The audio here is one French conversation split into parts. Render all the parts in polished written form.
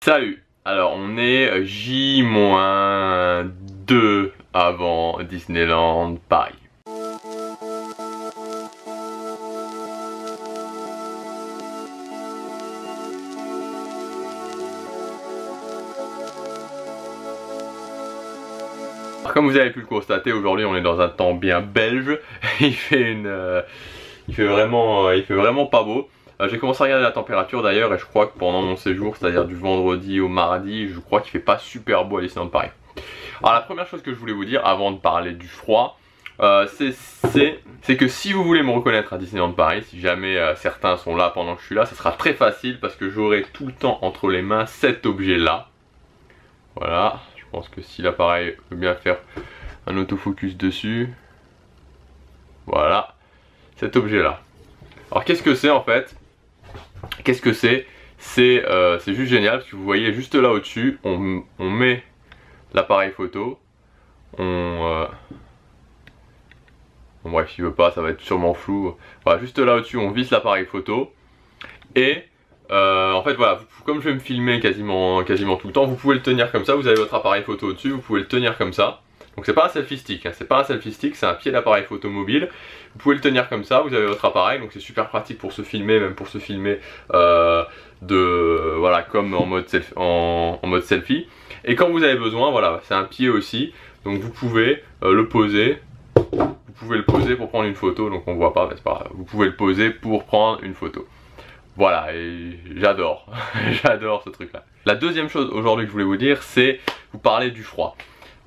Salut. Alors on est J-2 avant Disneyland Paris. Alors, comme vous avez pu le constater, aujourd'hui on est dans un temps bien belge. Il fait vraiment pas beau. J'ai commencé à regarder la température d'ailleurs et je crois que pendant mon séjour, c'est-à-dire du vendredi au mardi, je crois qu'il fait pas super beau à Disneyland Paris. Alors la première chose que je voulais vous dire avant de parler du froid, c'est que si vous voulez me reconnaître à Disneyland Paris, si jamais certains sont là pendant que je suis là, ça sera très facile parce que j'aurai tout le temps entre les mains cet objet là. Voilà, je pense que si l'appareil veut bien faire un autofocus dessus, voilà, cet objet là. Alors qu'est-ce que c'est en fait? Qu'est-ce que c'est? C'est juste génial parce que vous voyez juste là au-dessus, on met l'appareil photo, bon, bref, il veut pas, ça va être sûrement flou. Voilà, juste là au-dessus, on visse l'appareil photo et en fait voilà, comme je vais me filmer quasiment tout le temps, vous pouvez le tenir comme ça, vous avez votre appareil photo au-dessus, vous pouvez le tenir comme ça. Donc c'est pas un selfie stick, hein, c'est pas un selfie stick, c'est un pied d'appareil photo mobile. Vous pouvez le tenir comme ça, vous avez votre appareil, donc c'est super pratique pour se filmer, même pour se filmer voilà, comme en mode selfie. Et quand vous avez besoin, voilà, c'est un pied aussi, donc vous pouvez le poser. Vous pouvez le poser pour prendre une photo, donc on voit pas, mais c'est pas grave. Vous pouvez le poser pour prendre une photo. Voilà, et j'adore, j'adore ce truc là. La deuxième chose aujourd'hui que je voulais vous dire, c'est vous parler du froid.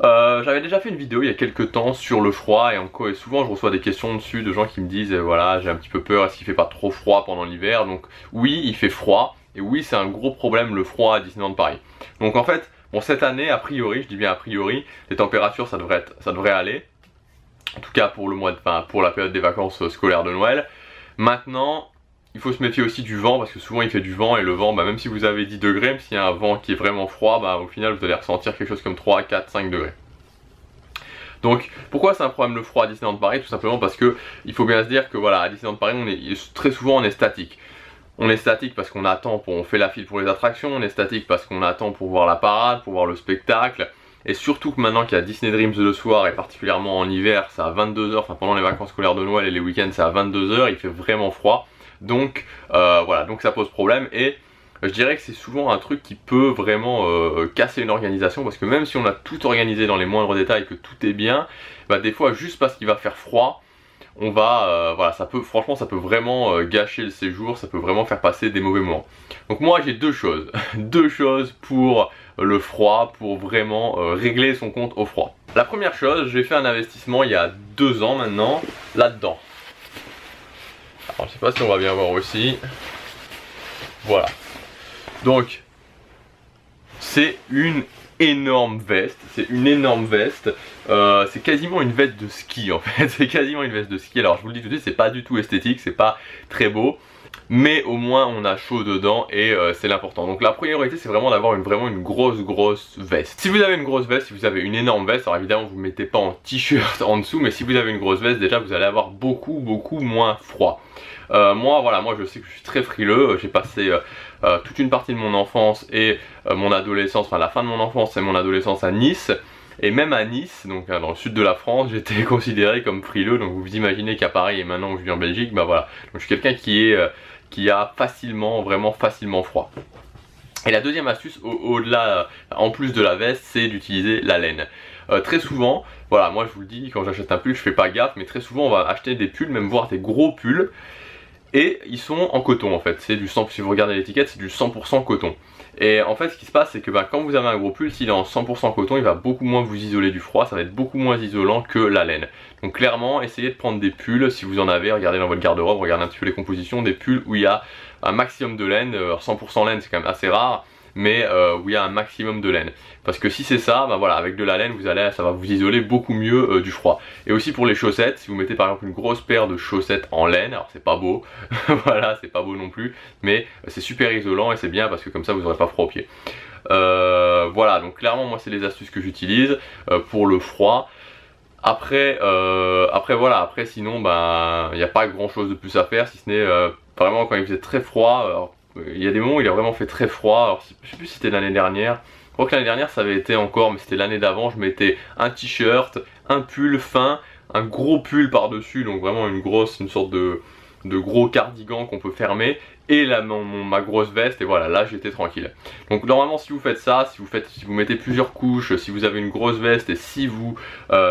J'avais déjà fait une vidéo il y a quelques temps sur le froid et souvent je reçois des questions dessus de gens qui me disent voilà, j'ai un petit peu peur, est-ce qu'il fait pas trop froid pendant l'hiver? Donc oui, il fait froid et oui, c'est un gros problème le froid à Disneyland Paris. Donc en fait, bon, cette année a priori, je dis bien a priori, les températures ça devrait aller. En tout cas pour pour la période des vacances scolaires de Noël. Maintenant, il faut se méfier aussi du vent parce que souvent il fait du vent et le vent, même si vous avez 10 degrés, même s'il y a un vent qui est vraiment froid, au final vous allez ressentir quelque chose comme 3, 4, 5 degrés. Donc pourquoi c'est un problème le froid à Disneyland Paris? Tout simplement parce que il faut bien se dire que voilà, à Disneyland Paris très souvent on est statique. On est statique parce qu'on attend, on fait la file pour les attractions, on est statique parce qu'on attend pour voir la parade, pour voir le spectacle. Et surtout que maintenant qu'il y a Disney Dreams le soir et particulièrement en hiver, c'est à 22 h, enfin pendant les vacances scolaires de Noël et les week-ends c'est à 22 h, il fait vraiment froid. Donc voilà, donc ça pose problème et je dirais que c'est souvent un truc qui peut vraiment casser une organisation parce que même si on a tout organisé dans les moindres détails, que tout est bien, des fois juste parce qu'il va faire froid, on va, voilà, franchement ça peut vraiment gâcher le séjour, ça peut vraiment faire passer des mauvais moments. Donc moi j'ai deux choses, deux choses pour le froid, pour vraiment régler son compte au froid. La première chose, j'ai fait un investissement il y a 2 ans maintenant, là-dedans. Alors je sais pas si on va bien voir aussi. Voilà. Donc c'est une énorme veste. C'est une énorme veste. C'est quasiment une veste de ski en fait. C'est quasiment une veste de ski. Alors je vous le dis tout de suite, c'est pas du tout esthétique, c'est pas très beau. Mais au moins on a chaud dedans et c'est l'important. Donc la priorité c'est vraiment d'avoir vraiment une grosse veste. Si vous avez une grosse veste, si vous avez une énorme veste, alors évidemment vous ne mettez pas en t-shirt en dessous, mais si vous avez une grosse veste déjà vous allez avoir beaucoup moins froid. Moi je sais que je suis très frileux, j'ai passé toute une partie de mon enfance et mon adolescence, enfin la fin de mon enfance et mon adolescence à Nice. Et même à Nice, donc dans le sud de la France, j'étais considéré comme frileux. Donc vous imaginez qu'à Paris et maintenant où je vis en Belgique, voilà. Donc je suis quelqu'un qui a vraiment facilement froid. Et la deuxième astuce, en plus de la veste, c'est d'utiliser la laine. Très souvent, voilà, moi je vous le dis, quand j'achète un pull, je fais pas gaffe, mais très souvent on va acheter des pulls, même voir des gros pulls. Et ils sont en coton en fait, c'est du 100%, si vous regardez l'étiquette, c'est du 100% coton. Et en fait ce qui se passe c'est que quand vous avez un gros pull, s'il est en 100% coton, il va beaucoup moins vous isoler du froid, ça va être beaucoup moins isolant que la laine. Donc clairement, essayez de prendre des pulls, si vous en avez, regardez dans votre garde-robe, regardez un petit peu les compositions, des pulls où il y a un maximum de laine. 100% laine c'est quand même assez rare, mais où il y a un maximum de laine. Parce que si c'est ça, voilà, avec de la laine, ça va vous isoler beaucoup mieux du froid. Et aussi pour les chaussettes, si vous mettez par exemple une grosse paire de chaussettes en laine, alors c'est pas beau, voilà, c'est pas beau non plus, mais c'est super isolant et c'est bien parce que comme ça vous n'aurez pas froid aux pieds. Voilà, donc clairement moi c'est les astuces que j'utilise pour le froid. Après sinon il n'y a pas grand chose de plus à faire si ce n'est vraiment quand il faisait très froid. Alors, il y a des moments où il a vraiment fait très froid. Alors, je sais plus si c'était l'année dernière. Je crois que l'année dernière ça avait été encore, mais c'était l'année d'avant. Je mettais un t-shirt, un pull fin, un gros pull par-dessus, donc vraiment une sorte de gros cardigan qu'on peut fermer, et là ma grosse veste, et voilà, là j'étais tranquille. Donc normalement si vous faites ça, si vous mettez plusieurs couches, si vous avez une grosse veste et si vous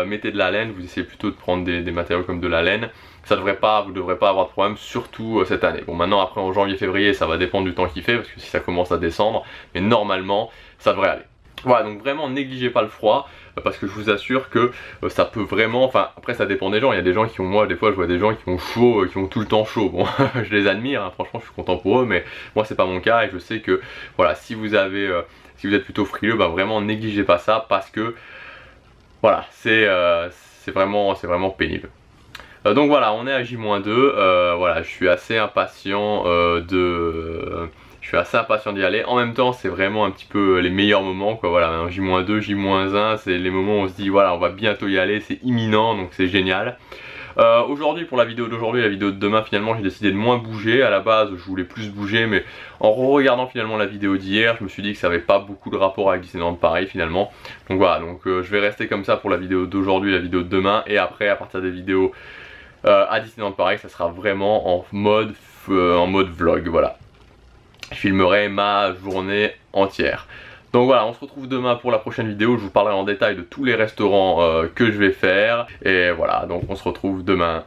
mettez de la laine, vous essayez plutôt de prendre des matériaux comme de la laine, vous ne devrez pas avoir de problème, surtout cette année. Bon, maintenant après en janvier-février ça va dépendre du temps qu'il fait, parce que si ça commence à descendre, mais normalement ça devrait aller. Voilà, donc vraiment négligez pas le froid, parce que je vous assure que ça peut vraiment, enfin après ça dépend des gens. Il y a des gens qui ont, moi des fois je vois des gens qui ont chaud, qui ont tout le temps chaud. Bon, je les admire, hein, franchement je suis content pour eux, mais moi c'est pas mon cas, et je sais que voilà, si vous êtes plutôt frileux, bah vraiment négligez pas ça, parce que voilà, c'est vraiment pénible. Donc voilà, on est à J-2, voilà, je suis assez impatient d'y aller. En même temps, c'est vraiment un petit peu les meilleurs moments, quoi. Voilà, J-2, J-1, c'est les moments où on se dit voilà, on va bientôt y aller, c'est imminent, donc c'est génial. Aujourd'hui, pour la vidéo d'aujourd'hui, la vidéo de demain, finalement j'ai décidé de moins bouger. À la base je voulais plus bouger, mais en regardant finalement la vidéo d'hier, je me suis dit que ça n'avait pas beaucoup de rapport avec Disneyland Paris finalement. Donc voilà, donc je vais rester comme ça pour la vidéo d'aujourd'hui, la vidéo de demain, et après à partir des vidéos à Disneyland Paris, ça sera vraiment en mode vlog, voilà. Je filmerai ma journée entière. Donc voilà, on se retrouve demain pour la prochaine vidéo. Je vous parlerai en détail de tous les restaurants que je vais faire. Et voilà, donc on se retrouve demain.